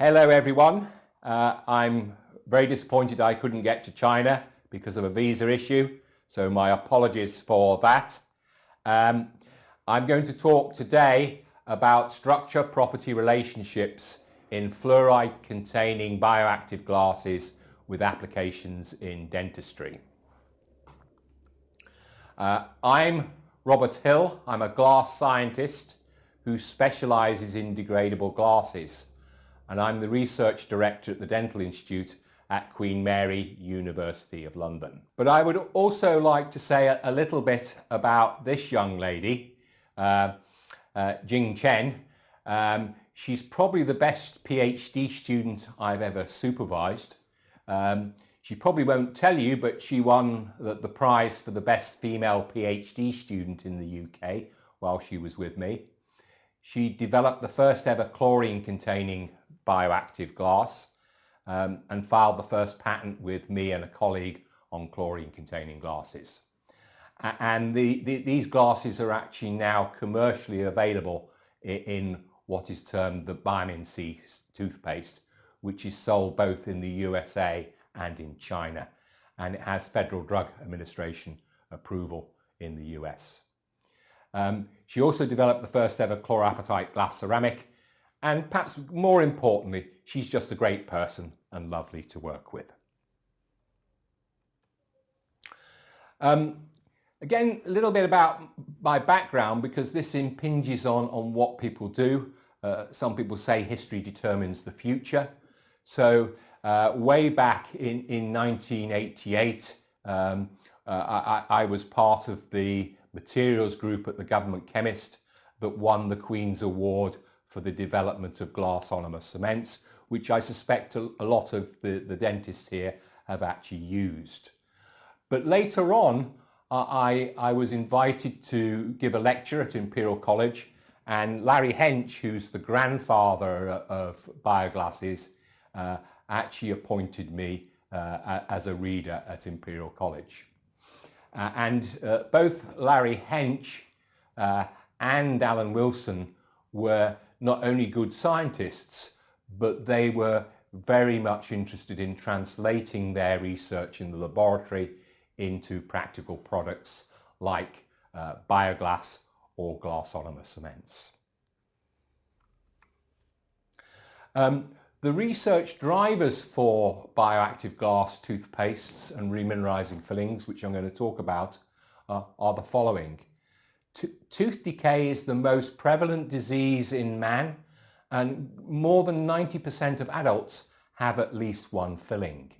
Hello everyone. I'm very disappointed I couldn't get to China because of a visa issue, so my apologies for that. I'm going to talk today about structure-property relationships in fluoride-containing bioactive glasses with applications in dentistry. I'm Robert Hill. I'm a glass scientist who specialises in degradable glasses, and I'm the Research Director at the Dental Institute at Queen Mary, University of London. But I would also like to say a little bit about this young lady, Jing Chen. She's probably the best PhD student I've ever supervised. She probably won't tell you, but she won the prize for the best female PhD student in the UK while she was with me. She developed the first ever chlorine-containing bioactive glass and filed the first patent with me and a colleague on chlorine-containing glasses. And these glasses are actually now commercially available in what is termed the BioMin C toothpaste, which is sold both in the USA and in China, and it has Federal Drug Administration approval in the US. She also developed the first ever chlorapatite glass ceramic, and perhaps more importantly, she's just a great person and lovely to work with. Again, a little bit about my background, because this impinges on what people do. Some people say history determines the future. So way back in 1988, I was part of the materials group at the Government Chemist that won the Queen's Award for the development of glass-ionomer cements, which I suspect a lot of the dentists here have actually used. But later on, I was invited to give a lecture at Imperial College, and Larry Hench, who's the grandfather of bioglasses, actually appointed me as a reader at Imperial College. And both Larry Hench and Alan Wilson were not only good scientists, but they were very much interested in translating their research in the laboratory into practical products like bioglass or glass-ionomer cements. The research drivers for bioactive glass toothpastes and remineralizing fillings, which I'm going to talk about, are the following. Tooth decay is the most prevalent disease in man, and more than 90% of adults have at least one filling.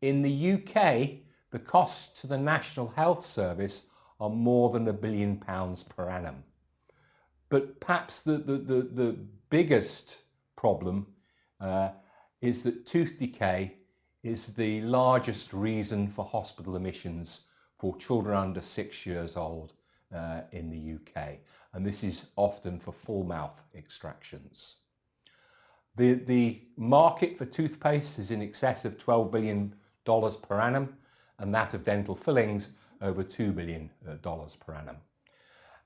In the UK, the costs to the National Health Service are more than £1 billion per annum. But perhaps the biggest problem is that tooth decay is the largest reason for hospital admissions for children under 6 years old in the UK, and this is often for full mouth extractions. The market for toothpaste is in excess of $12 billion per annum, and that of dental fillings over $2 billion per annum.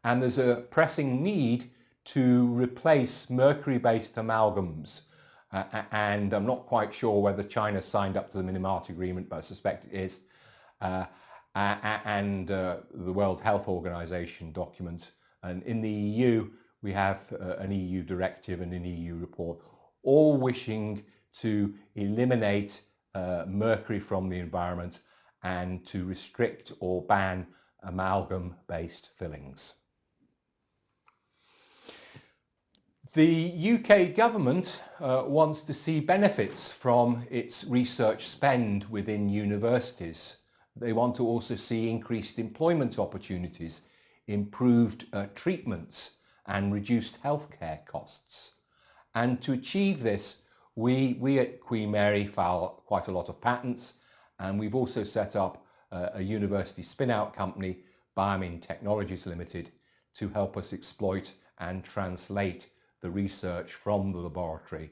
And there's a pressing need to replace mercury-based amalgams, and I'm not quite sure whether China signed up to the Minamata Agreement, but I suspect it is. And the World Health Organization document. And in the EU, we have an EU directive and an EU report, all wishing to eliminate mercury from the environment and to restrict or ban amalgam-based fillings. The UK government wants to see benefits from its research spend within universities. They want to also see increased employment opportunities, improved treatments and reduced healthcare costs. And to achieve this, we at Queen Mary file quite a lot of patents, and we've also set up a university spin-out company, BioMin Technologies Limited, to help us exploit and translate the research from the laboratory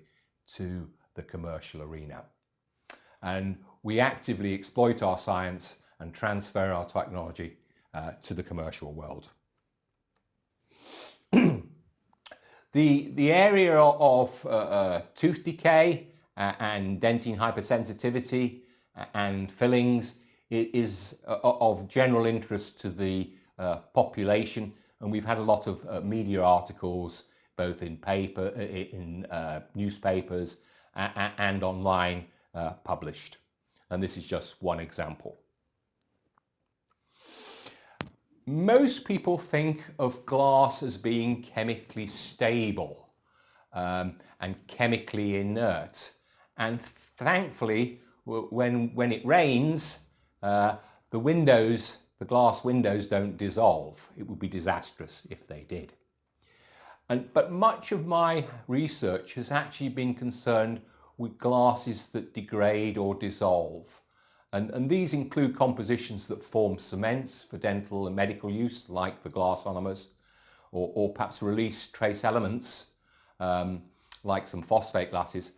to the commercial arena. And we actively exploit our science and transfer our technology to the commercial world. The area of tooth decay and dentine hypersensitivity and fillings is of general interest to the population, and we've had a lot of media articles both in newspapers and online published, and this is just one example. Most people think of glass as being chemically stable and chemically inert, and thankfully when it rains the glass windows don't dissolve. It would be disastrous if they did. But much of my research has actually been concerned with glasses that degrade or dissolve. And these include compositions that form cements for dental and medical use, like the glass ionomers, or perhaps release trace elements, like some phosphate glasses.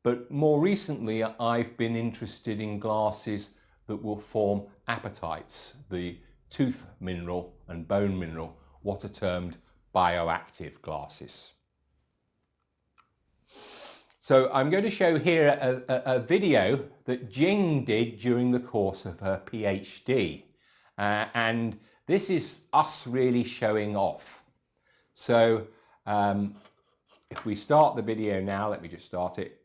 But more recently, I've been interested in glasses that will form apatites, the tooth mineral and bone mineral, what are termed BioActive glasses. So I'm going to show here a video that Jing did during the course of her PhD. And this is us really showing off. So if we start the video now, let me just start it.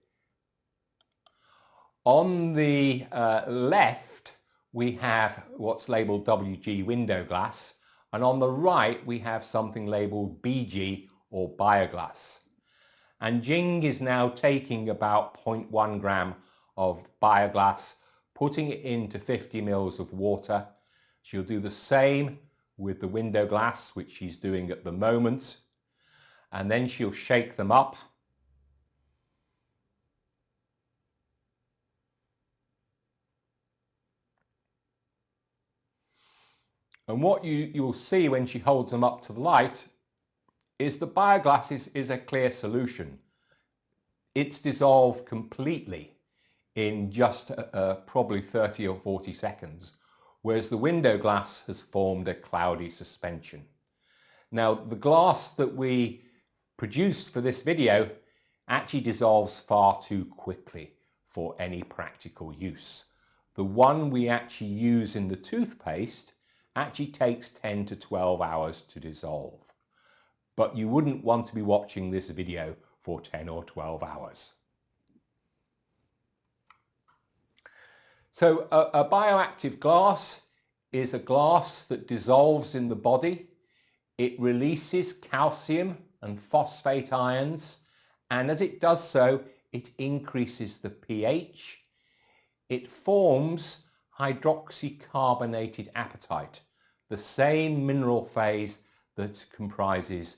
On the left, we have what's labelled WG window glass. And on the right, we have something labelled BG or bioglass. And Jing is now taking about 0.1 gram of bioglass, putting it into 50 mils of water. She'll do the same with the window glass, which she's doing at the moment. And then she'll shake them up. And what you'll see when she holds them up to the light is the bioglass is a clear solution. It's dissolved completely in just probably 30 or 40 seconds, whereas the window glass has formed a cloudy suspension. Now, the glass that we produced for this video actually dissolves far too quickly for any practical use. The one we actually use in the toothpaste actually takes 10 to 12 hours to dissolve. But you wouldn't want to be watching this video for 10 or 12 hours. So a bioactive glass is a glass that dissolves in the body. It releases calcium and phosphate ions, and as it does so, it increases the pH. It forms hydroxycarbonated apatite, the same mineral phase that comprises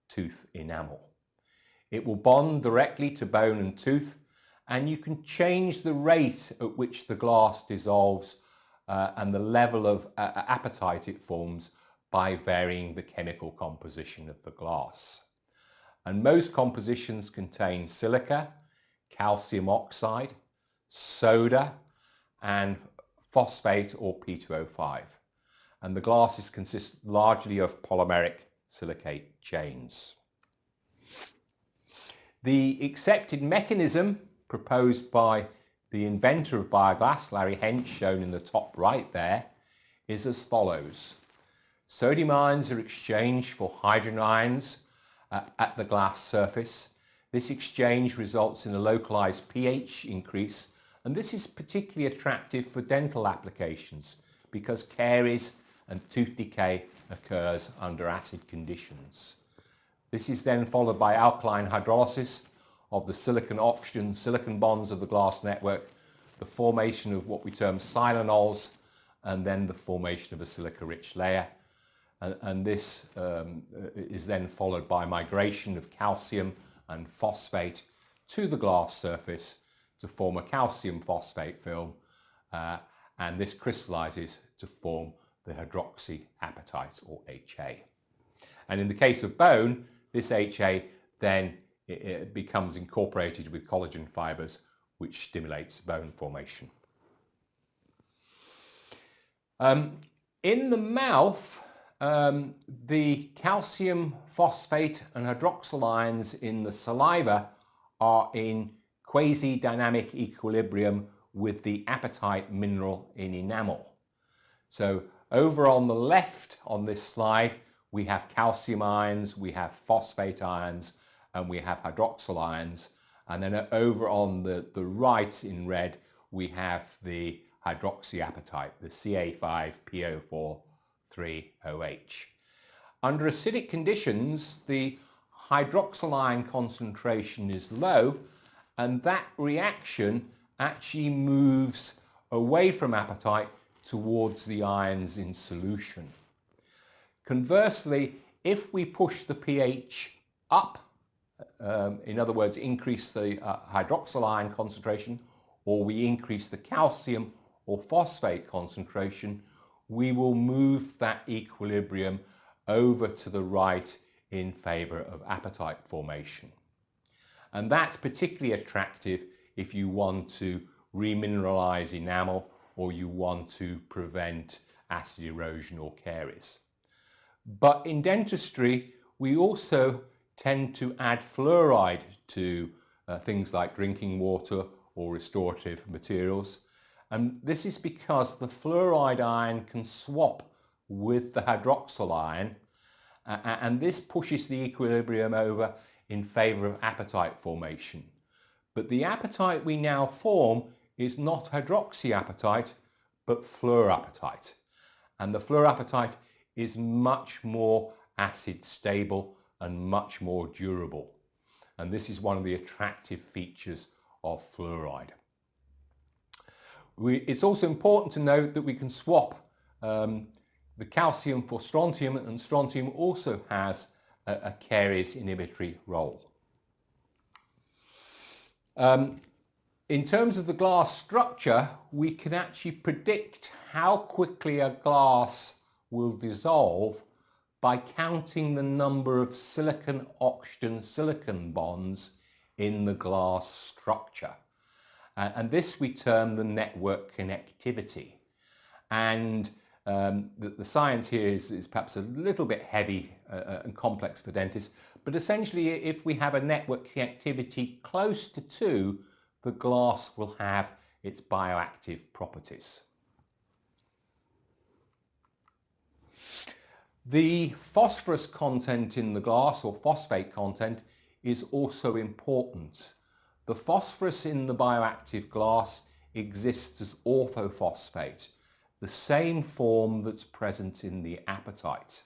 tooth enamel. It will bond directly to bone and tooth, and you can change the rate at which the glass dissolves and the level of apatite it forms by varying the chemical composition of the glass. And most compositions contain silica, calcium oxide, soda, and phosphate or P2O5. And the glasses consist largely of polymeric silicate chains. The accepted mechanism proposed by the inventor of bioglass, Larry Hench, shown in the top right there, is as follows. Sodium ions are exchanged for hydrogen ions at the glass surface. This exchange results in a localized pH increase, and this is particularly attractive for dental applications because caries and tooth decay occurs under acid conditions. This is then followed by alkaline hydrolysis of the silicon-oxygen bonds of the glass network, the formation of what we term silanols, and then the formation of a silica-rich layer. And this is then followed by migration of calcium and phosphate to the glass surface to form a calcium phosphate film, and this crystallizes to form the hydroxyapatite, or HA. And in the case of bone, this HA then it becomes incorporated with collagen fibers, which stimulates bone formation. In the mouth, The calcium phosphate and hydroxyl ions in the saliva are in quasi-dynamic equilibrium with the apatite mineral in enamel. So over on the left on this slide, we have calcium ions, we have phosphate ions, and we have hydroxyl ions. And then over on the right in red, we have the hydroxyapatite, the Ca5PO4-3OH. Under acidic conditions, the hydroxyl ion concentration is low, and that reaction actually moves away from apatite towards the ions in solution. Conversely, if we push the pH up, in other words, increase the hydroxyl ion concentration, or we increase the calcium or phosphate concentration, we will move that equilibrium over to the right in favor of apatite formation. And that's particularly attractive if you want to remineralize enamel or you want to prevent acid erosion or caries. But in dentistry, we also tend to add fluoride to things like drinking water or restorative materials. And this is because the fluoride ion can swap with the hydroxyl ion, and this pushes the equilibrium over in favor of apatite formation. But the apatite we now form is not hydroxyapatite, but fluorapatite. And the fluorapatite is much more acid stable and much more durable. And this is one of the attractive features of fluoride. It's also important to note that we can swap the calcium for strontium, and strontium also has a caries inhibitory role. In terms of the glass structure, we can actually predict how quickly a glass will dissolve by counting the number of silicon-oxygen-silicon bonds in the glass structure. And this we term the network connectivity. And the science here is perhaps a little bit heavy and complex for dentists, but essentially if we have a network connectivity close to 2, the glass will have its bioactive properties. The phosphorus content in the glass, or phosphate content, is also important. The phosphorus in the bioactive glass exists as orthophosphate, the same form that's present in the apatite.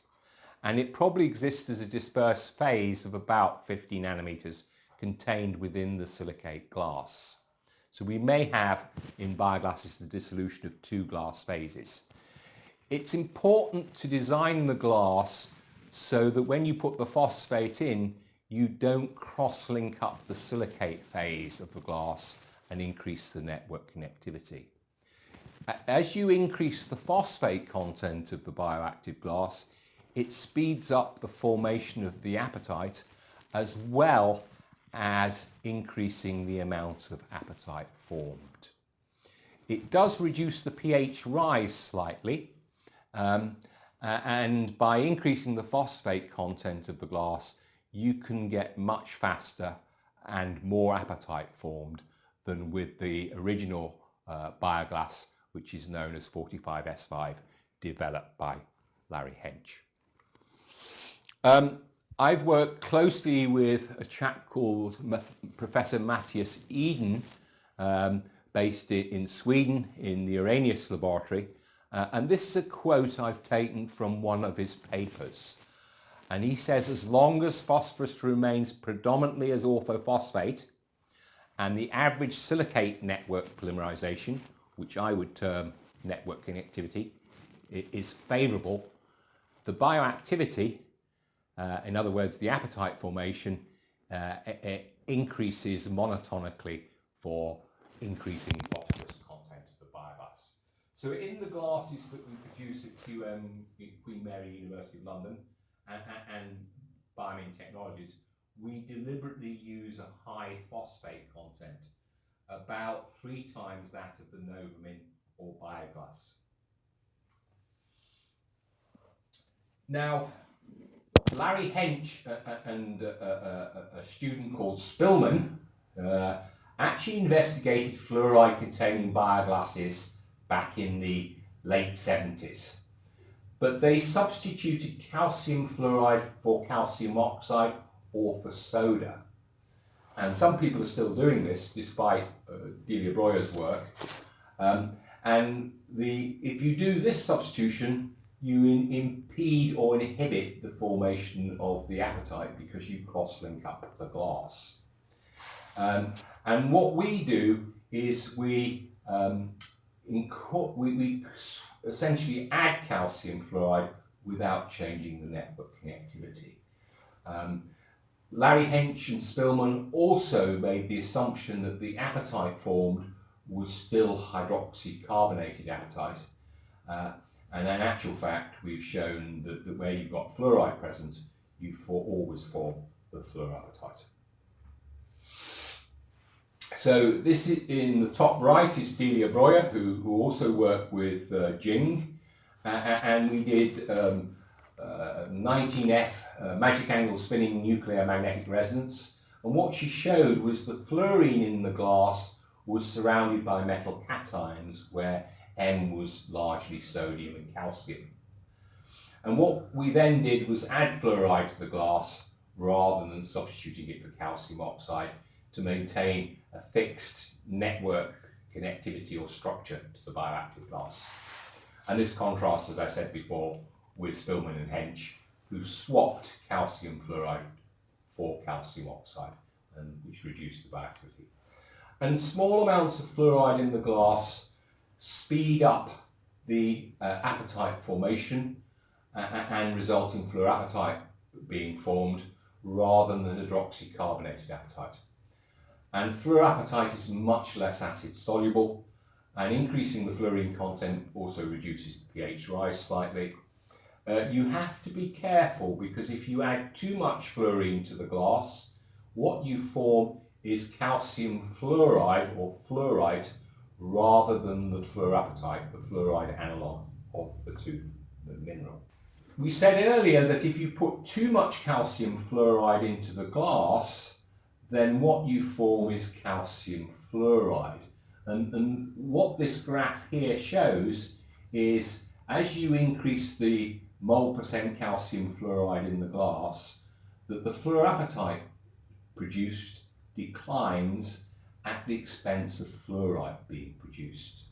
And it probably exists as a dispersed phase of about 50 nanometers contained within the silicate glass. So we may have in bioglasses the dissolution of 2 glass phases. It's important to design the glass so that when you put the phosphate in, you don't cross-link up the silicate phase of the glass and increase the network connectivity. As you increase the phosphate content of the bioactive glass, it speeds up the formation of the apatite as well as increasing the amount of apatite formed. It does reduce the pH rise slightly, and by increasing the phosphate content of the glass, you can get much faster and more apatite formed than with the original bioglass, which is known as 45S5, developed by Larry Hench. I've worked closely with a chap called Professor Matthias Eden, based in Sweden in the Arrhenius laboratory, and this is a quote I've taken from one of his papers. And he says, as long as phosphorus remains predominantly as orthophosphate and the average silicate network polymerization, which I would term network connectivity, is favourable, the bioactivity, in other words, the apatite formation, increases monotonically for increasing phosphorus content of the bioglass. So in the glasses that we produce at QM, Queen Mary University of London, and BioMin Technologies, we deliberately use a high phosphate content, about 3 times that of the NovaMin or bioglass. Now, Larry Hench and a student called Spillman actually investigated fluoride-containing bioglasses back in the late 70s. But they substituted calcium fluoride for calcium oxide or for soda. And some people are still doing this despite Delia Breuer's work. If you do this substitution, you impede or inhibit the formation of the apatite because you cross-link up the glass. And what we do is we essentially add calcium fluoride without changing the network connectivity. Larry Hench and Spillman also made the assumption that the apatite formed was still hydroxycarbonated apatite. And in actual fact, we've shown that where you've got fluoride present, you always form the fluorapatite. So this is, in the top right is Delia Breuer, who also worked with Jing, and we did 19F magic angle spinning nuclear magnetic resonance, and what she showed was the fluorine in the glass was surrounded by metal cations where M was largely sodium and calcium. And what we then did was add fluoride to the glass rather than substituting it for calcium oxide to maintain a fixed network connectivity or structure to the bioactive glass. And this contrasts, as I said before, with Spillman and Hench, who swapped calcium fluoride for calcium oxide, and which reduced the bioactivity. And small amounts of fluoride in the glass speed up the apatite formation and result in fluorapatite being formed rather than the hydroxycarbonated apatite. And fluorapatite is much less acid soluble, and increasing the fluorine content also reduces the pH rise slightly. You have to be careful because if you add too much fluorine to the glass, what you form is calcium fluoride or fluorite rather than the fluorapatite, the fluoride analogue of the tooth mineral. We said earlier that if you put too much calcium fluoride into the glass, then what you form is calcium fluoride. And what this graph here shows is as you increase the mole percent calcium fluoride in the glass, that the fluorapatite produced declines at the expense of fluoride being produced.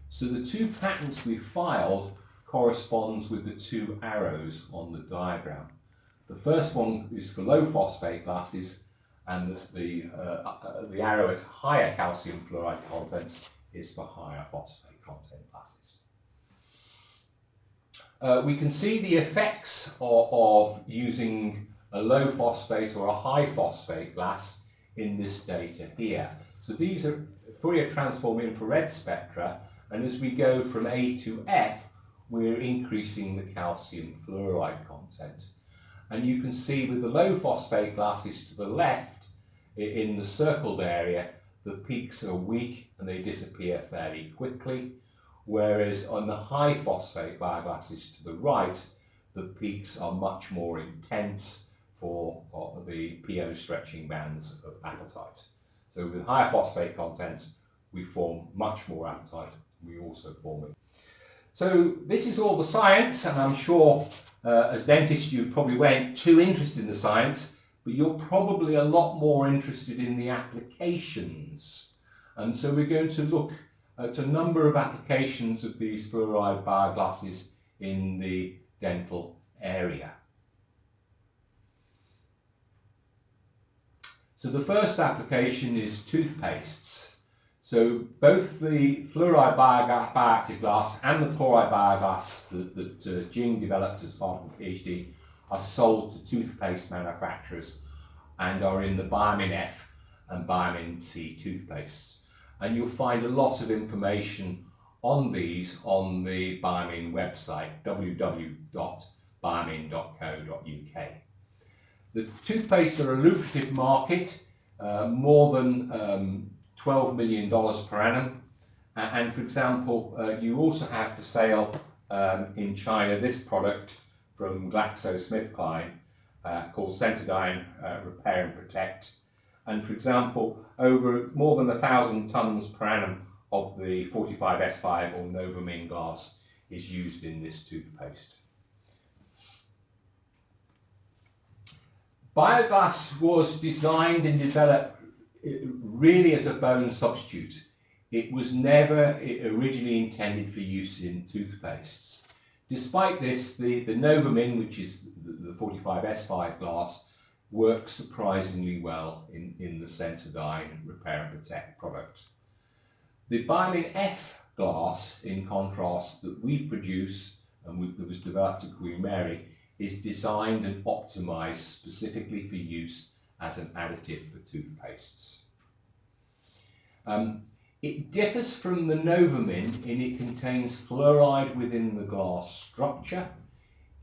So the two patterns we filed corresponds with the two arrows on the diagram. The first one is for low phosphate glasses, and the arrow at higher calcium fluoride contents is for higher phosphate content glasses. We can see the effects of using a low phosphate or a high phosphate glass in this data here. So these are Fourier transform infrared spectra, and as we go from A to F, we're increasing the calcium fluoride content. And you can see with the low phosphate glasses to the left, in the circled area, the peaks are weak and they disappear fairly quickly, whereas on the high phosphate bioglasses to the right, the peaks are much more intense for the PO stretching bands of apatite. So with higher phosphate contents, we form much more apatite. We also form it. So this is all the science, and I'm sure as dentists you probably weren't too interested in the science, but you're probably a lot more interested in the applications. And so we're going to look at a number of applications of these fluoride bioglasses in the dental area. So the first application is toothpastes. So both the fluoride bioactive glass and the chloride bioglass that Jing developed as part of the PhD are sold to toothpaste manufacturers and are in the BioMin F and BioMin C toothpastes. And you'll find a lot of information on these on the BioMin website, www.biomin.co.uk. The toothpastes are a lucrative market, more than $12 million per annum. And for example, you also have for sale in China this product from GlaxoSmithKline called Dentine Repair and Protect. And for example, over more than 1,000 tonnes per annum of the 45S5 or BioMin glass is used in this toothpaste. BioGlass was designed and developed really as a bone substitute. It was never originally intended for use in toothpastes. Despite this, the BioMin, which is the 45S5 glass, works surprisingly well in the Dentine Repair and Protect product. The BioMin F glass, in contrast, that we produce and that was developed at Queen Mary, is designed and optimized specifically for use as an additive for toothpastes. It differs from the BioMin in it contains fluoride within the glass structure.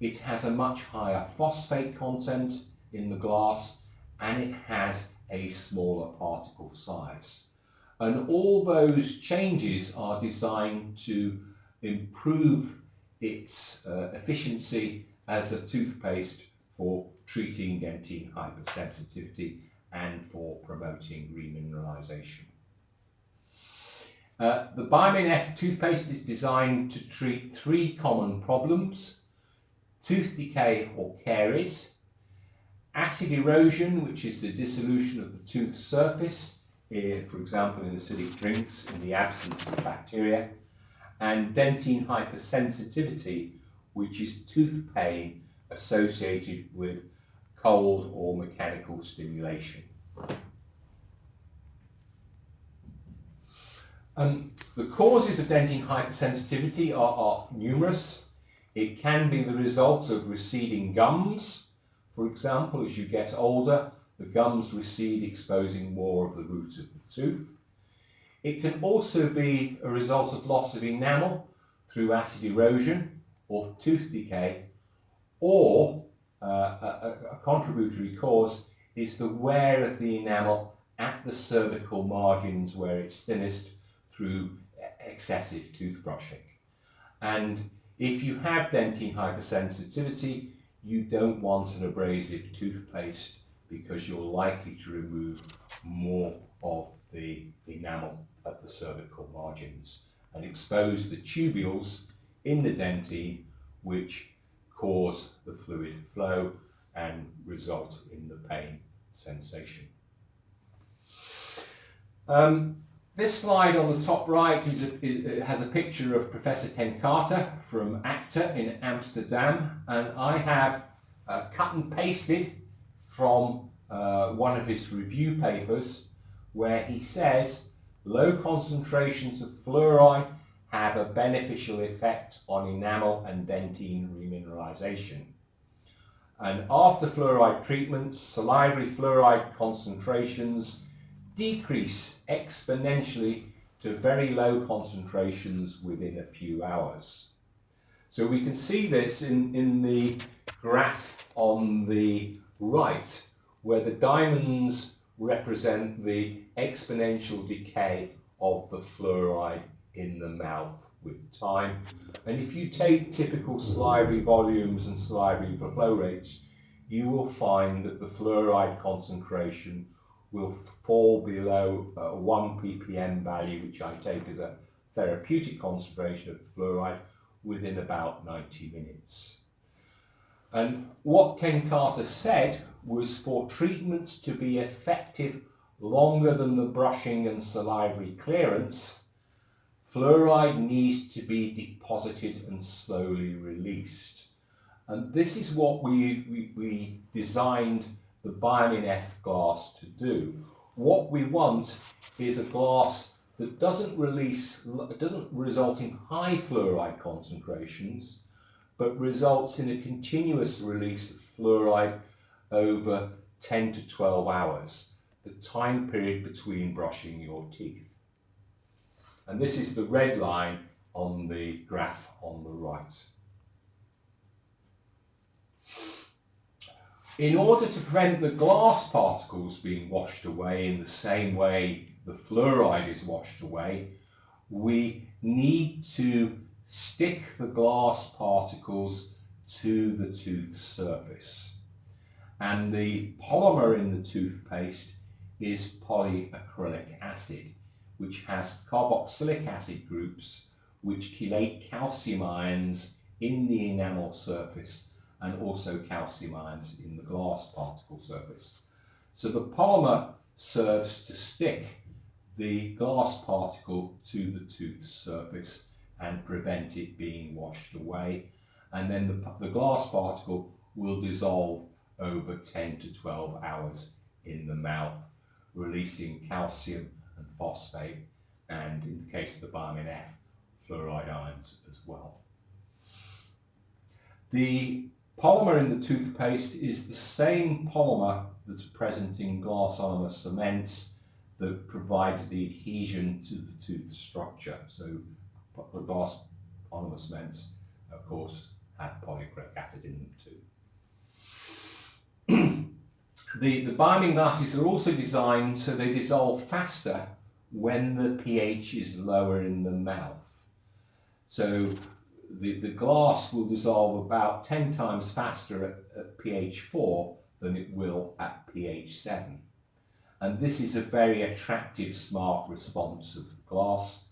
It has a much higher phosphate content in the glass, and it has a smaller particle size. And all those changes are designed to improve its efficiency as a toothpaste for treating dentine hypersensitivity and for promoting remineralization. The BioMin F toothpaste is designed to treat 3 common problems: tooth decay or caries, acid erosion, which is the dissolution of the tooth surface, for example in acidic drinks in the absence of bacteria, and dentine hypersensitivity, which is tooth pain associated with cold or mechanical stimulation. The causes of dentine hypersensitivity are numerous. It can be the result of receding gums. For example, as you get older, the gums recede, exposing more of the root of the tooth. It can also be a result of loss of enamel through acid erosion or tooth decay, or a contributory cause is the wear of the enamel at the cervical margins where it's thinnest through excessive toothbrushing. And if you have dentine hypersensitivity, you don't want an abrasive toothpaste because you're likely to remove more of the enamel at the cervical margins and expose the tubules in the dentine, which cause the fluid flow and result in the pain sensation. This slide on the top right has a picture of Professor Ten Carter from ACTA in Amsterdam, and I have cut and pasted from one of his review papers where he says low concentrations of fluoride have a beneficial effect on enamel and dentine remineralization. And after fluoride treatments, salivary fluoride concentrations decrease exponentially to very low concentrations within a few hours. So we can see this in the graph on the right, where the diamonds represent the exponential decay of the fluoride in the mouth with time. And if you take typical salivary volumes and salivary flow rates, you will find that the fluoride concentration will fall below 1 ppm value, which I take as a therapeutic concentration of fluoride, within about 90 minutes. And what Ken Carter said was for treatments to be effective longer than the brushing and salivary clearance, fluoride needs to be deposited and slowly released. And this is what we designed the BioMin F glass to do. What we want is a glass that doesn't result in high fluoride concentrations, but results in a continuous release of fluoride over 10 to 12 hours, the time period between brushing your teeth. And this is the red line on the graph on the right. In order to prevent the glass particles being washed away in the same way the fluoride is washed away, we need to stick the glass particles to the tooth surface. And the polymer in the toothpaste is polyacrylic acid, which has carboxylic acid groups which chelate calcium ions in the enamel surface and also calcium ions in the glass particle surface. So the polymer serves to stick the glass particle to the tooth surface and prevent it being washed away, and then the glass particle will dissolve over 10 to 12 hours in the mouth, releasing calcium and phosphate, and in the case of the BioMin F, fluoride ions as well. The polymer in the toothpaste is the same polymer that's present in glass ionomer cements that provides the adhesion to the tooth structure. So the glass ionomer cements, of course, have polyacrylic acid in them too. The BioMin glasses are also designed so they dissolve faster when the pH is lower in the mouth. So the glass will dissolve about 10 times faster at pH 4 than it will at pH 7. And this is a very attractive, smart response of the glass,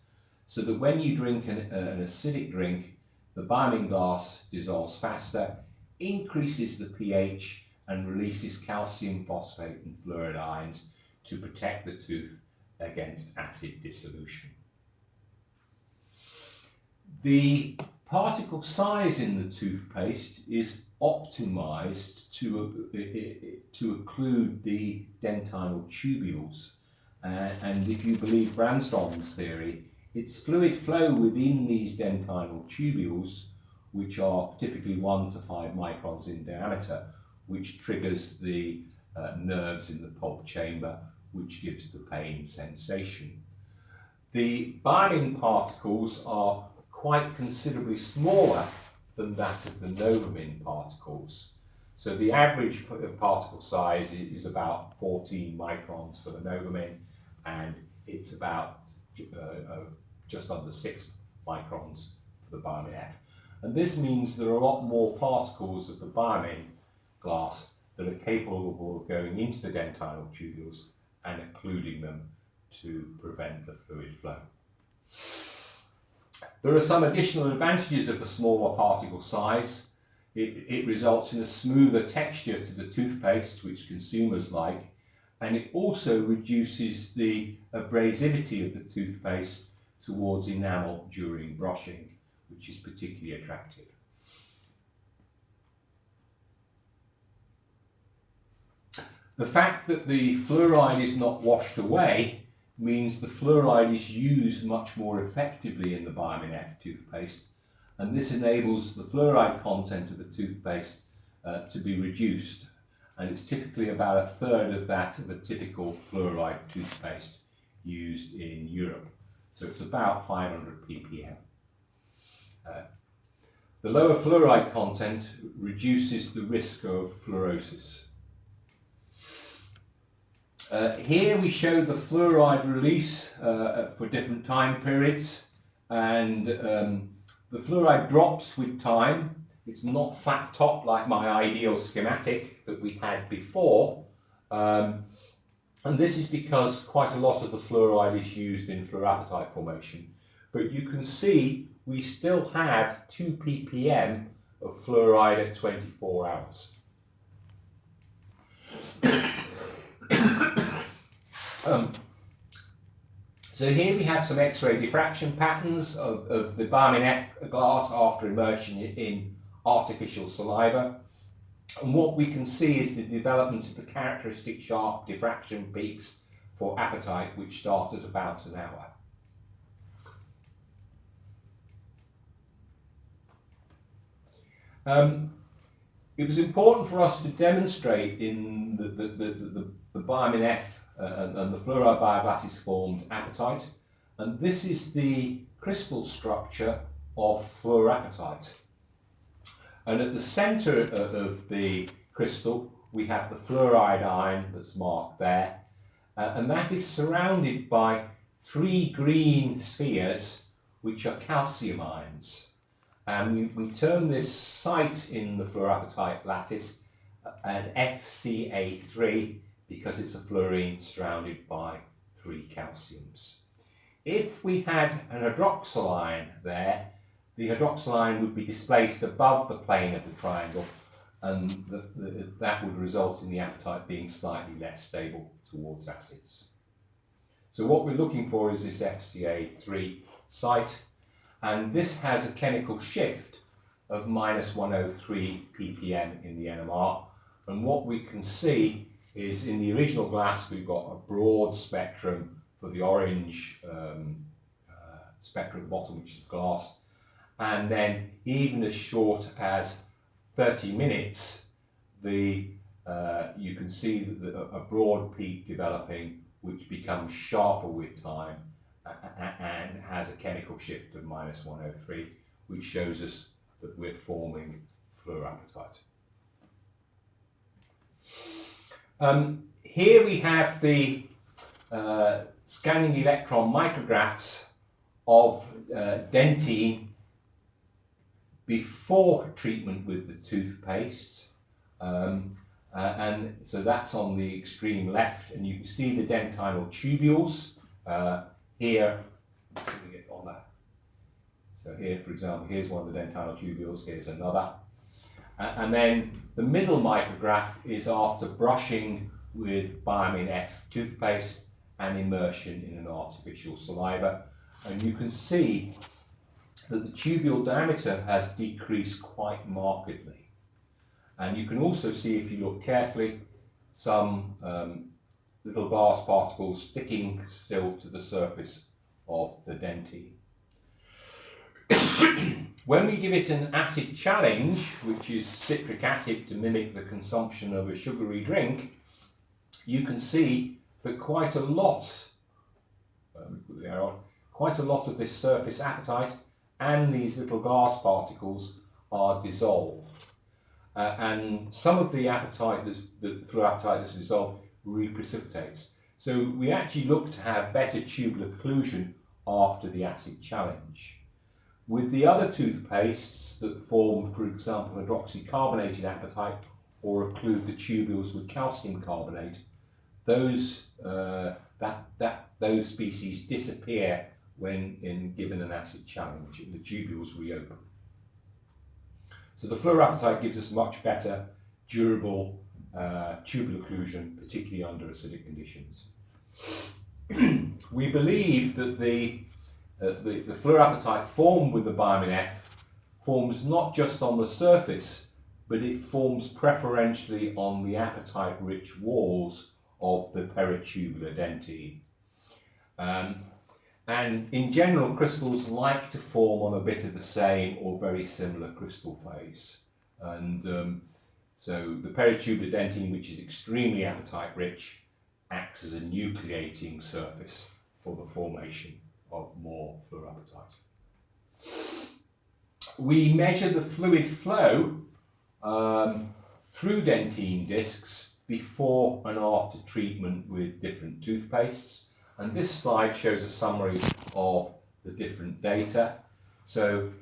so that when you drink an acidic drink, the BioMin glass dissolves faster, increases the pH, and releases calcium, phosphate and fluoride ions to protect the tooth against acid dissolution. The particle size in the toothpaste is optimized to include the dentinal tubules, and if you believe Brandstrom's theory, it's fluid flow within these dentinal tubules, which are typically 1 to 5 microns in diameter, which triggers the nerves in the pulp chamber, which gives the pain sensation. The BioMin particles are quite considerably smaller than that of the Novamin particles. So the average particle size is about 14 microns for the Novamin, and it's about just under 6 microns for the BioMin F. And this means there are a lot more particles of the BioMin glass that are capable of going into the dentinal tubules and occluding them to prevent the fluid flow. There are some additional advantages of the smaller particle size. It results in a smoother texture to the toothpaste, which consumers like, and it also reduces the abrasivity of the toothpaste towards enamel during brushing, which is particularly attractive. The fact that the fluoride is not washed away means the fluoride is used much more effectively in the BioMin F toothpaste, and this enables the fluoride content of the toothpaste to be reduced, and it's typically about 1/3 of that of a typical fluoride toothpaste used in Europe. So it's about 500 ppm. The lower fluoride content reduces the risk of fluorosis. Here we show the fluoride release for different time periods, and the fluoride drops with time. It's not flat top like my ideal schematic that we had before, and this is because quite a lot of the fluoride is used in fluorapatite formation. But you can see we still have 2 ppm of fluoride at 24 hours. So here we have some X-ray diffraction patterns of the BioMin F glass after immersion in artificial saliva. And what we can see is the development of the characteristic sharp diffraction peaks for apatite, which start at about an hour. It was important for us to demonstrate in the BioMin F and the fluoride bioglasses formed apatite, and this is the crystal structure of fluorapatite. And at the centre of the crystal we have the fluoride ion that's marked there, and that is surrounded by 3 green spheres which are calcium ions. And we term this site in the fluorapatite lattice an FCA3 because it's a fluorine surrounded by 3 calciums. If we had an hydroxyl ion there, the hydroxyl ion would be displaced above the plane of the triangle, and that would result in the apatite being slightly less stable towards acids. So what we're looking for is this FCA3 site, and this has a chemical shift of -103 ppm in the NMR, and what we can see is in the original glass we've got a broad spectrum for the orange spectrum at the bottom, which is glass, and then even as short as 30 minutes you can see that a broad peak developing which becomes sharper with time and has a chemical shift of -103, which shows us that we're forming fluorapatite. Here we have the scanning electron micrographs of dentine before treatment with the toothpaste, and so that's on the extreme left, and you can see the dentinal tubules here. So we get on that. So here, for example, here's one of the dentinal tubules, here's another. And then the middle micrograph is after brushing with BioMin F toothpaste and immersion in an artificial saliva. And you can see that the tubule diameter has decreased quite markedly. And you can also see, if you look carefully, some little glass particles sticking still to the surface of the dentine. When we give it an acid challenge, which is citric acid to mimic the consumption of a sugary drink, you can see that quite a lot of this surface apatite and these little glass particles are dissolved. And some of the apatite, the fluorapatite that's dissolved, reprecipitates. So we actually look to have better tubular occlusion after the acid challenge. With the other toothpastes that form, for example, hydroxycarbonated apatite or occlude the tubules with calcium carbonate, those species disappear when given an acid challenge and the tubules reopen. So the fluorapatite gives us much better, durable tubular occlusion, particularly under acidic conditions. We believe that the fluorapatite formed with the BioMin F forms not just on the surface, but it forms preferentially on the apatite-rich walls of the peritubular dentine. And in general, crystals like to form on a bit of the same or very similar crystal phase. And so the peritubular dentine, which is extremely apatite-rich, acts as a nucleating surface for the formation of more fluorapatite. We measure the fluid flow through dentine discs before and after treatment with different toothpastes, and this slide shows a summary of the different data. So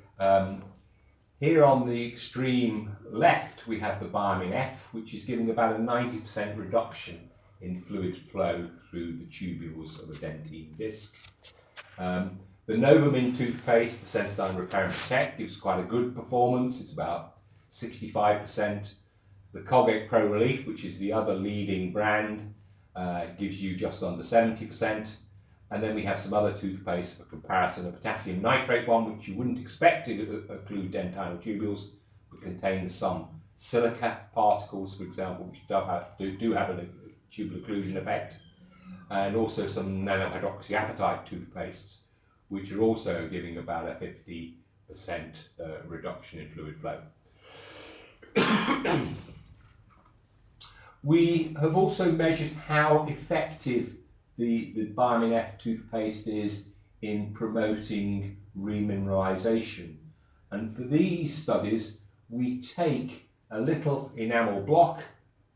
here on the extreme left we have the BioMin F, which is giving about a 90% reduction in fluid flow through the tubules of a dentine disc. The NovaMin toothpaste, the Sensodyne Repair and Protect, gives quite a good performance. It's about 65%. The Colgate Pro Relief, which is the other leading brand, gives you just under 70%. And then we have some other toothpaste for comparison, a potassium nitrate one, which you wouldn't expect to occlude dentinal tubules, but contains some silica particles, for example, which do have a tubular occlusion effect, and also some nanohydroxyapatite toothpastes, which are also giving about a 50% reduction in fluid flow. We have also measured how effective the BioMin F toothpaste is in promoting remineralization. And for these studies, we take a little enamel block,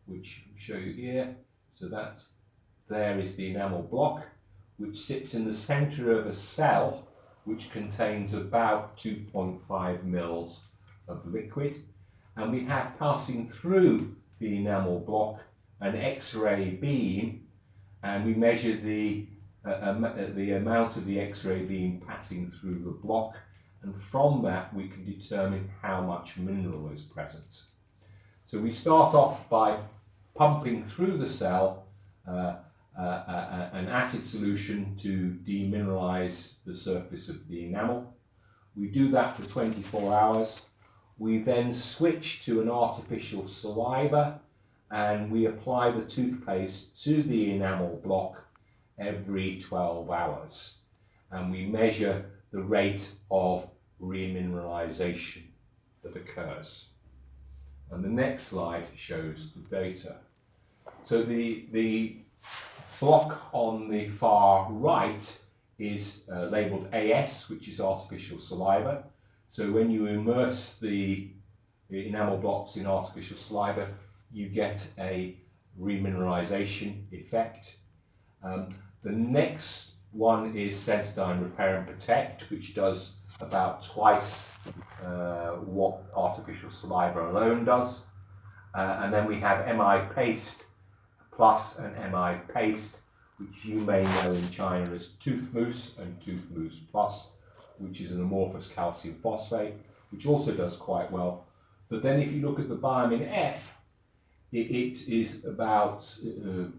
which I'll show you here. So there is the enamel block, which sits in the center of a cell which contains about 2.5 mils of liquid, and we have passing through the enamel block an X-ray beam, and we measure the amount of the X-ray beam passing through the block, and from that we can determine how much mineral is present. So we start off by pumping through the cell an acid solution to demineralize the surface of the enamel. We do that for 24 hours. We then switch to an artificial saliva, and we apply the toothpaste to the enamel block every 12 hours. And we measure the rate of remineralization that occurs. And the next slide shows the data. So the block on the far right is labelled AS, which is artificial saliva. So when you immerse the enamel blocks in artificial saliva, you get a remineralization effect. The next one is Dentine Repair and Protect, which does about twice what artificial saliva alone does. And then we have MI Paste Plus and MI Paste, which you may know in China as Tooth Mousse and Tooth Mousse Plus, which is an amorphous calcium phosphate, which also does quite well. But then if you look at the BioMin F, it is about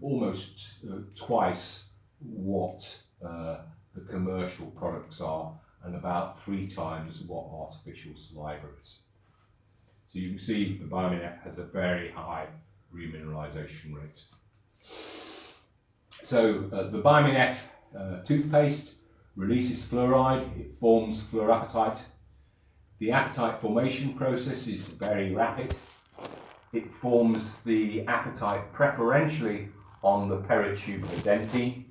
almost twice what the commercial products are, and about 3 times what artificial saliva is. So you can see the BioMin F has a very high remineralization rate. So the BioMin F toothpaste releases fluoride, it forms fluorapatite. The apatite formation process is very rapid. It forms the apatite preferentially on the peritubular dentine,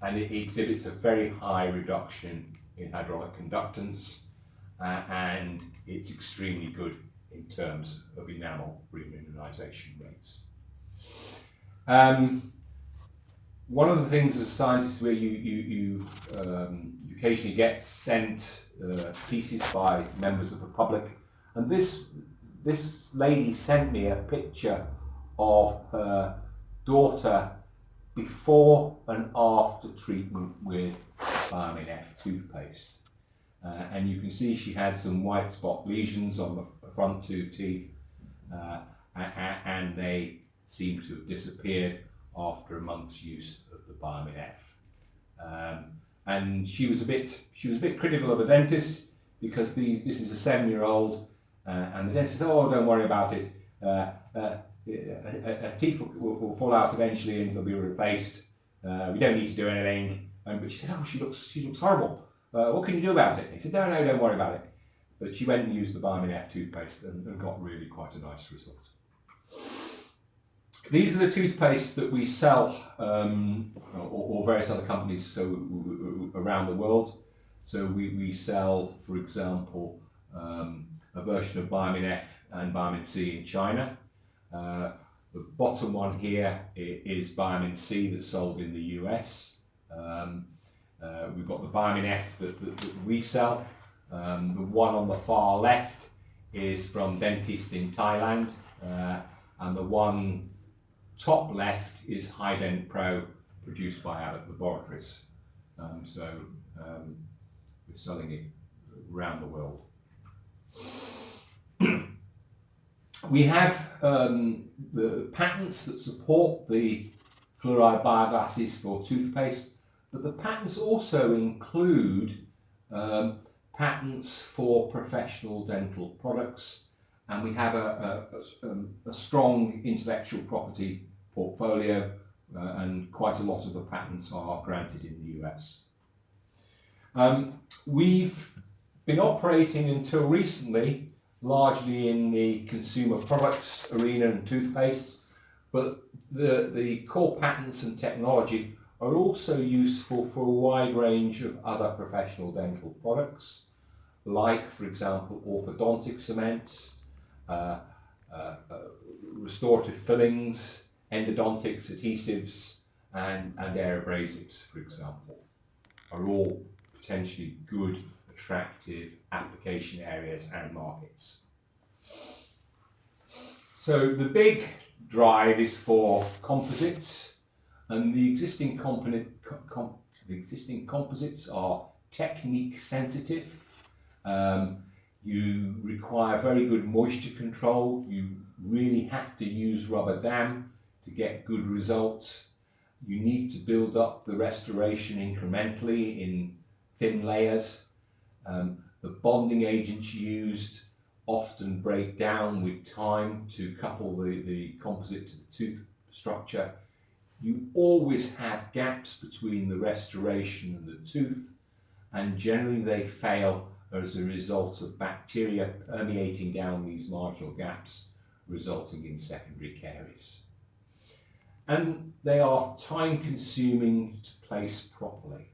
and it exhibits a very high reduction in hydraulic conductance, and it's extremely good in terms of enamel remineralization rates. One of the things as scientists where you occasionally get sent pieces by members of the public, and this lady sent me a picture of her daughter before and after treatment with BioMin F toothpaste. And you can see she had some white spot lesions on the front 2 teeth, and they seem to have disappeared after a month's use of the BioMin F. And she was a bit critical of the dentist, because this is a 7-year-old, and the dentist said, "Oh, don't worry about it. A teeth will fall out eventually and they'll be replaced. We don't need to do anything." But she said, "Oh, she looks horrible. What can you do about it?" He said, "No, don't worry about it." But she went and used the BioMin F toothpaste and got really quite a nice result. These are the toothpastes that we sell, or various other companies around the world. So we sell, for example, a version of BioMin F and BioMin C in China. The bottom one here is BioMin C that's sold in the US. We've got the BioMin F that we sell. The one on the far left is from Dentistry in Thailand, and the one top left is HiDent Pro, produced by Abbott Laboratories. We're selling it around the world. We have the patents that support the fluoride bioglasses for toothpaste, but the patents also include patents for professional dental products, and we have a strong intellectual property portfolio, and quite a lot of the patents are granted in the US. We've been operating until recently largely in the consumer products arena and toothpastes, but the core patents and technology are also useful for a wide range of other professional dental products, like, for example, orthodontic cements, restorative fillings, endodontics, adhesives, and air abrasives, for example, are all potentially good, attractive application areas and markets. So the big drive is for composites, and the existing composites are technique sensitive. You require very good moisture control. You really have to use rubber dam to get good results. You need to build up the restoration incrementally in thin layers. The bonding agents used often break down with time to couple the composite to the tooth structure. You always have gaps between the restoration and the tooth, and generally they fail as a result of bacteria permeating down these marginal gaps, resulting in secondary caries. And they are time consuming to place properly.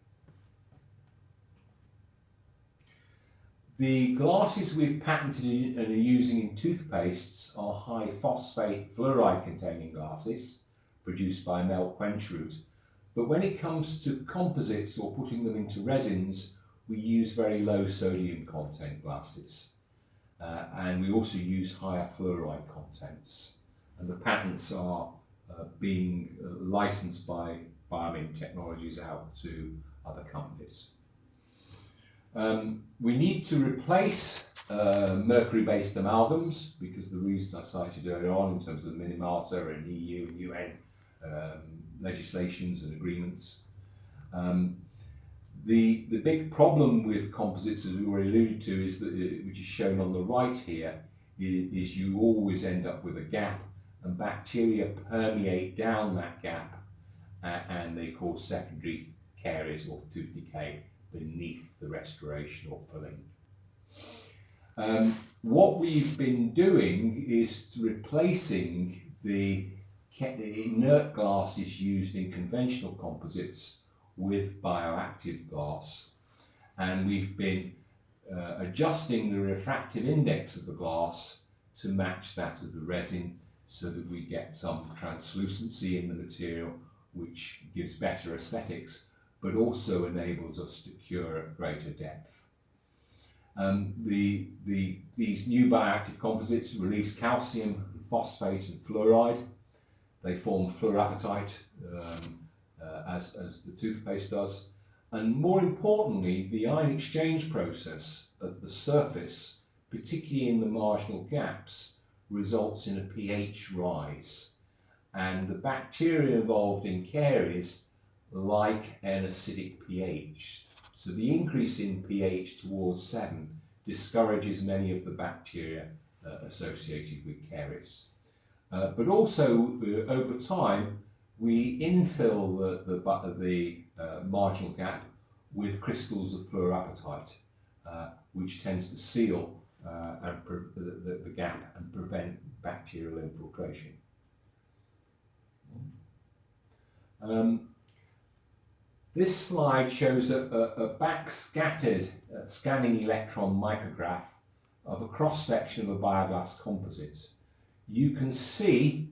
The glasses we've patented and are using in toothpastes are high phosphate fluoride containing glasses produced by Mel Quenchroot. But when it comes to composites or putting them into resins, we use very low sodium content glasses. And we also use higher fluoride contents. And the patents are being licensed by BioMin technologies out to other companies. We need to replace mercury-based amalgams because the reasons I cited earlier on in terms of the Minamata and EU and UN legislations and agreements. The big problem with composites, as we already alluded to, is that, which is shown on the right here, is you always end up with a gap, and bacteria permeate down that gap and they cause secondary caries or tooth decay beneath the restoration or filling. What we've been doing is replacing the inert glasses used in conventional composites with BioActive glass, and we've been adjusting the refractive index of the glass to match that of the resin so that we get some translucency in the material, which gives better aesthetics but also enables us to cure at greater depth. These new BioActive composites release calcium, phosphate and fluoride. They form fluorapatite as the toothpaste does. And more importantly, the ion exchange process at the surface, particularly in the marginal gaps, results in a pH rise. And the bacteria involved in caries like an acidic pH. So the increase in pH towards 7 discourages many of the bacteria associated with caries. But also, over time, we infill the marginal gap with crystals of fluorapatite, which tends to seal the gap and prevent bacterial infiltration. This slide shows a backscattered scanning electron micrograph of a cross-section of a bioglass composite. You can see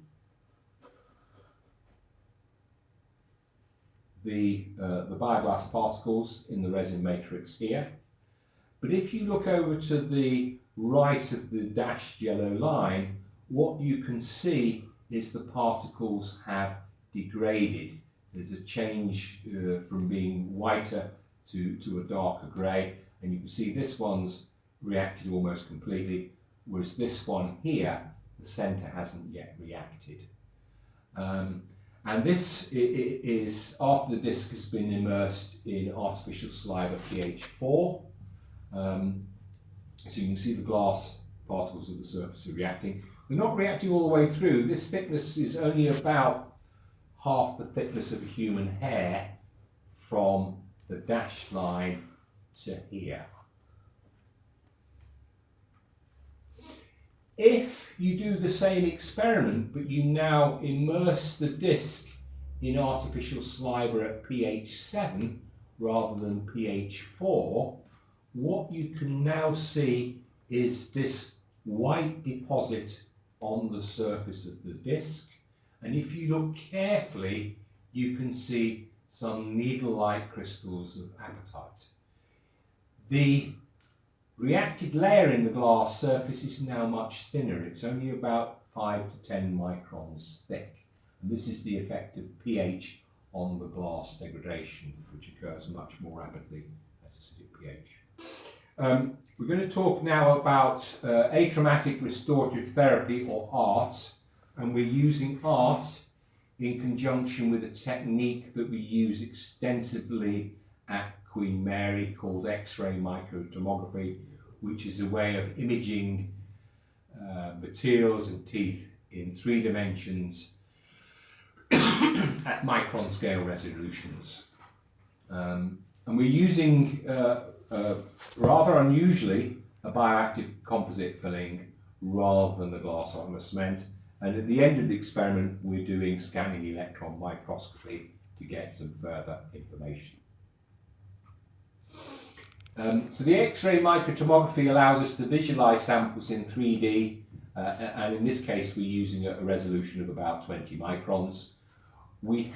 the bioglass particles in the resin matrix here. But if you look over to the right of the dashed yellow line, what you can see is the particles have degraded. There's a change from being whiter to a darker grey, and you can see this one's reacted almost completely, whereas this one here, the centre hasn't yet reacted. And this is after the disc has been immersed in artificial saliva pH 4. So you can see the glass particles of the surface are reacting. They're not reacting all the way through. This thickness is only about half the thickness of a human hair from the dashed line to here. If you do the same experiment, but you now immerse the disc in artificial saliva at pH 7 rather than pH 4, what you can now see is this white deposit on the surface of the disc. And if you look carefully, you can see some needle-like crystals of apatite. The reactive layer in the glass surface is now much thinner. It's only about 5 to 10 microns thick. And this is the effect of pH on the glass degradation, which occurs much more rapidly at acidic pH. We're going to talk now about atraumatic restorative therapy, or ART, and we're using ART in conjunction with a technique that we use extensively at Queen Mary called X-ray microtomography, which is a way of imaging materials and teeth in 3 dimensions at micron scale resolutions. And we're using, rather unusually, a bioactive composite filling rather than the glass ionomer cement. And at the end of the experiment, we're doing scanning electron microscopy to get some further information. So the X-ray microtomography allows us to visualize samples in 3D, and in this case we're using a resolution of about 20 microns. We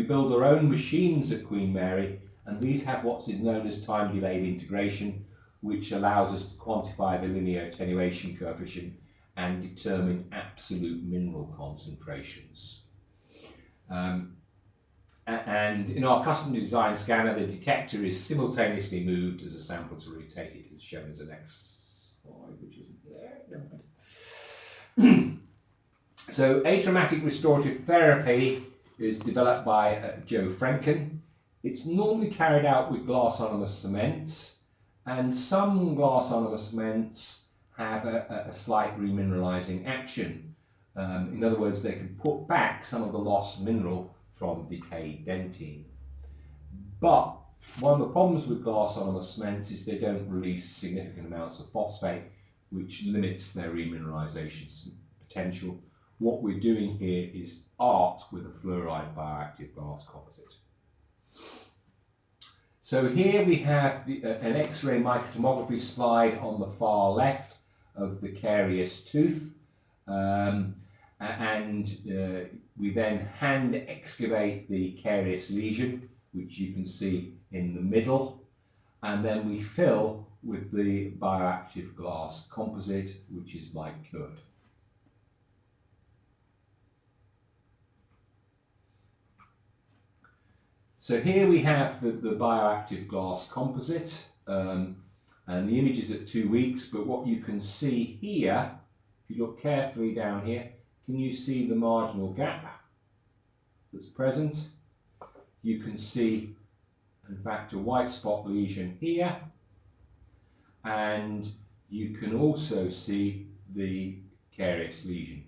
build our own machines at Queen Mary, and these have what is known as time-delayed integration, which allows us to quantify the linear attenuation coefficient and determine absolute mineral concentrations. And in our custom design scanner, the detector is simultaneously moved as the samples are rotated, as shown as the next slide, which isn't there. So atraumatic restorative therapy is developed by Joe Frenken. It's normally carried out with glass ionomer cements, and some glass ionomer cements have a slight remineralizing action. In other words, they can put back some of the lost mineral from decayed dentine. But one of the problems with glass ionomer cements is they don't release significant amounts of phosphate, which limits their remineralization potential. What we're doing here is ART with a fluoride bioactive glass composite. So here we have an X-ray microtomography slide on the far left of the carious tooth, and we then hand excavate the carious lesion, which you can see in the middle, and then we fill with the bioactive glass composite, which is light cured. So here we have the bioactive glass composite, and the image is at 2 weeks, but what you can see here, if you look carefully down here, can you see the marginal gap that's present? You can see, in fact, a white spot lesion here, and you can also see the carious lesion.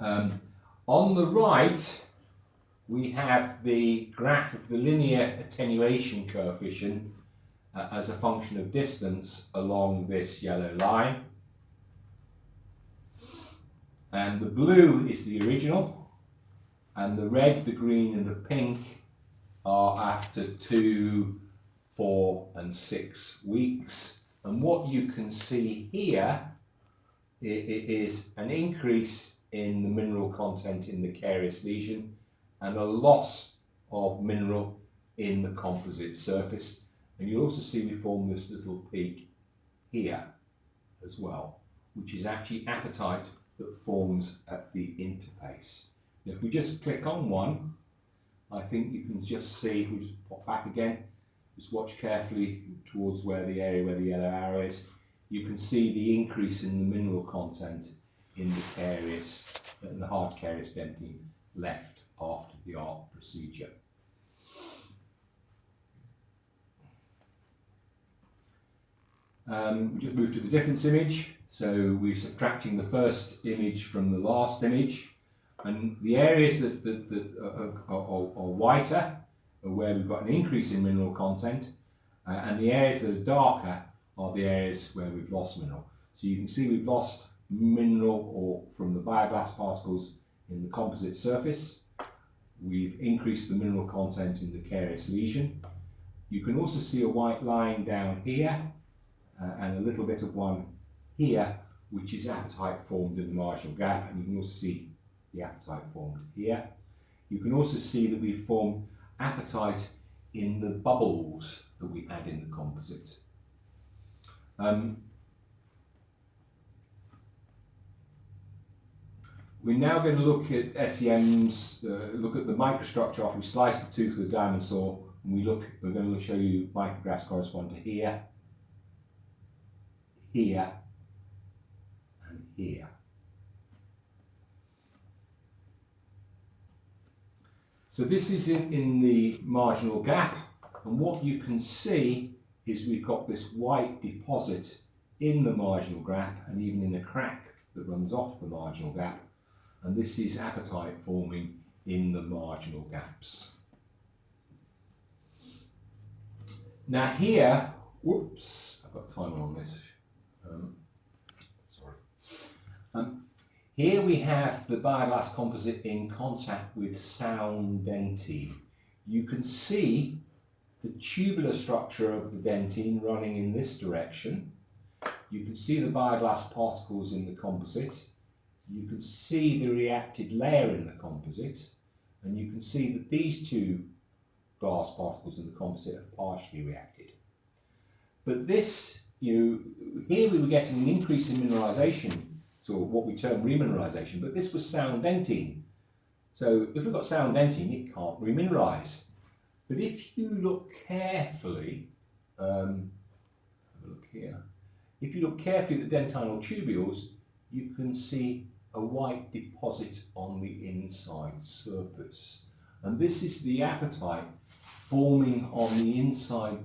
On the right, we have the graph of the linear attenuation coefficient as a function of distance along this yellow line. And the blue is the original, and the red, the green and the pink are after 2, 4 and 6 weeks. And what you can see here is an increase in the mineral content in the carious lesion and a loss of mineral in the composite surface. And you'll also see we form this little peak here as well, which is actually apatite that forms at the interface. Now, if we just click on one, I think you can just see, we'll just pop back again, just watch carefully towards where the area where the yellow arrow is. You can see the increase in the mineral content in the carious, in the hard carious dentine left after the ART procedure. We just move to the difference image. So we're subtracting the first image from the last image, and the areas that are whiter are where we've got an increase in mineral content, and the areas that are darker are the areas where we've lost mineral. So you can see we've lost mineral or from the bioglass particles in the composite surface. We've increased the mineral content in the carious lesion. You can also see a white line down here and a little bit of one here, which is apatite formed in the marginal gap, and you can also see the apatite formed here. You can also see that we've formed apatite in the bubbles that we had in the composite. We're now going to look at SEMs, look at the microstructure after we slice the tooth with a diamond saw, and we're going to show you micrographs correspond to here, here, and here. So this is in the marginal gap, and what you can see is we've got this white deposit in the marginal gap and even in a crack that runs off the marginal gap. And this is apatite forming in the marginal gaps. Now here, whoops, I've got a timer on this. Here we have the bioglass composite in contact with sound dentine. You can see the tubular structure of the dentine running in this direction. You can see the bioglass particles in the composite. You can see the reacted layer in the composite, and you can see that these two glass particles in the composite have partially reacted. But this, here we were getting an increase in mineralization, so what we term remineralization, but this was sound dentine. So if we've got sound dentine, it can't remineralize. But if you look carefully, have a look here, if you look carefully at the dentinal tubules, you can see a white deposit on the inside surface. And this is the apatite forming on the inside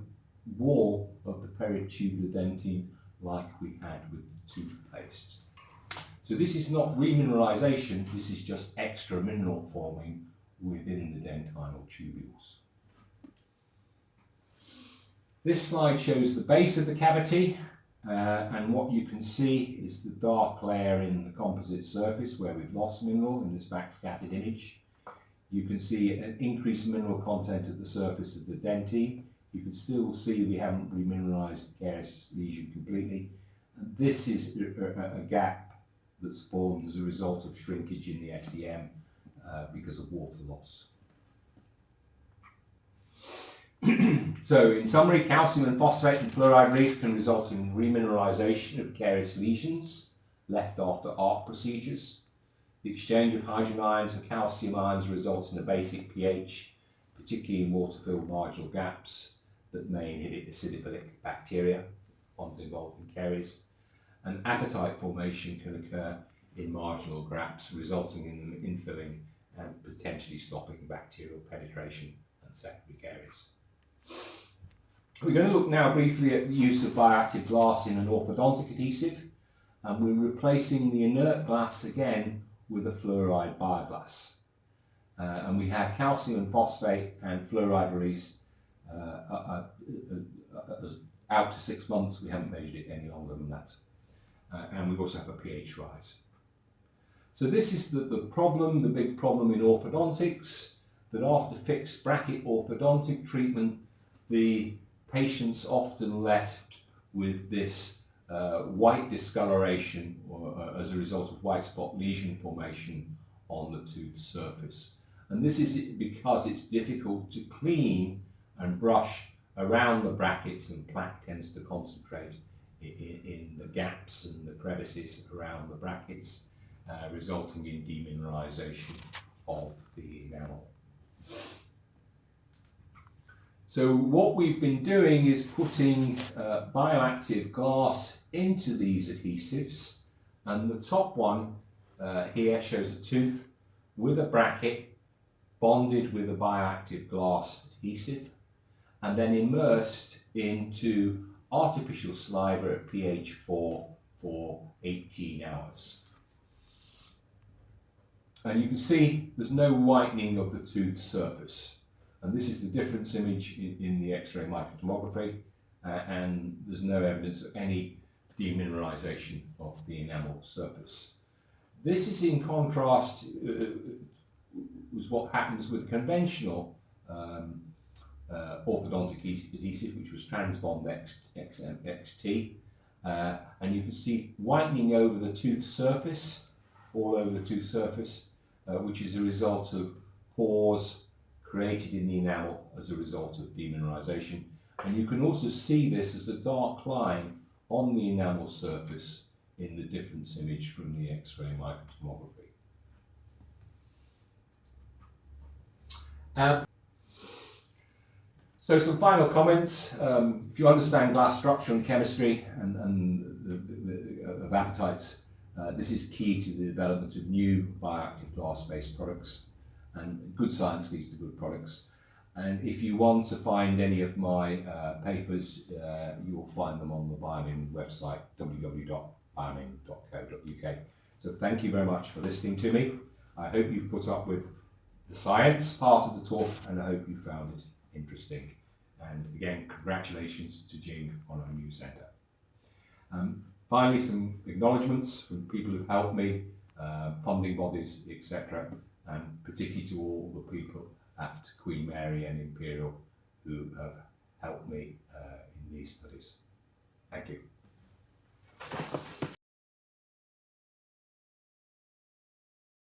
wall of the peritubular dentine like we had with the toothpaste. So this is not remineralization, this is just extra mineral forming within the dentinal tubules. This slide shows the base of the cavity. And what you can see is the dark layer in the composite surface where we've lost mineral in this backscattered image. You can see an increased mineral content at the surface of the dentine. You can still see we haven't remineralized the caries lesion completely. And this is a gap that's formed as a result of shrinkage in the SEM because of water loss. So in summary, calcium and phosphate and fluoride release can result in remineralization of caries lesions left after ARC procedures. The exchange of hydrogen ions for calcium ions results in a basic pH, particularly in water-filled marginal gaps that may inhibit acidophilic bacteria, ones involved in caries. And apatite formation can occur in marginal gaps, resulting in them infilling and potentially stopping bacterial penetration and secondary caries. We're going to look now briefly at the use of BioActive glass in an orthodontic adhesive, and we're replacing the inert glass again with a fluoride bioglass. And we have calcium and phosphate and fluoride release out to 6 months. We haven't measured it any longer than that. And we also have a pH rise. So this is the problem, the big problem in orthodontics, that after fixed bracket orthodontic treatment, the patient's often left with this white discoloration as a result of white spot lesion formation on the tooth surface. And this is because it's difficult to clean and brush around the brackets, and plaque tends to concentrate in the gaps and the crevices around the brackets, resulting in demineralization of the enamel. So what we've been doing is putting BioActive glass into these adhesives, and the top one here shows a tooth with a bracket bonded with a BioActive glass adhesive and then immersed into artificial saliva at pH 4 for 18 hours. And you can see there's no whitening of the tooth surface. And this is the difference image in the X-ray microtomography, and there's no evidence of any demineralization of the enamel surface. This is in contrast with what happens with conventional orthodontic adhesive, which was Transbond XT, and you can see whitening over the tooth surface, all over the tooth surface, which is a result of pores, created in the enamel as a result of demineralization. And you can also see this as a dark line on the enamel surface in the difference image from the X-ray microtomography. So some final comments. If you understand glass structure and chemistry and of apatites, this is key to the development of new bioactive glass-based products, and good science leads to good products. And if you want to find any of my papers, you'll find them on the BioMin website, www.biomin.co.uk. So thank you very much for listening to me. I hope you've put up with the science part of the talk, and I hope you found it interesting. And again, congratulations to Jing on our new centre. Finally, some acknowledgements from people who've helped me, funding bodies, etc., and particularly to all the people at Queen Mary and Imperial who have helped me in these studies. Thank you.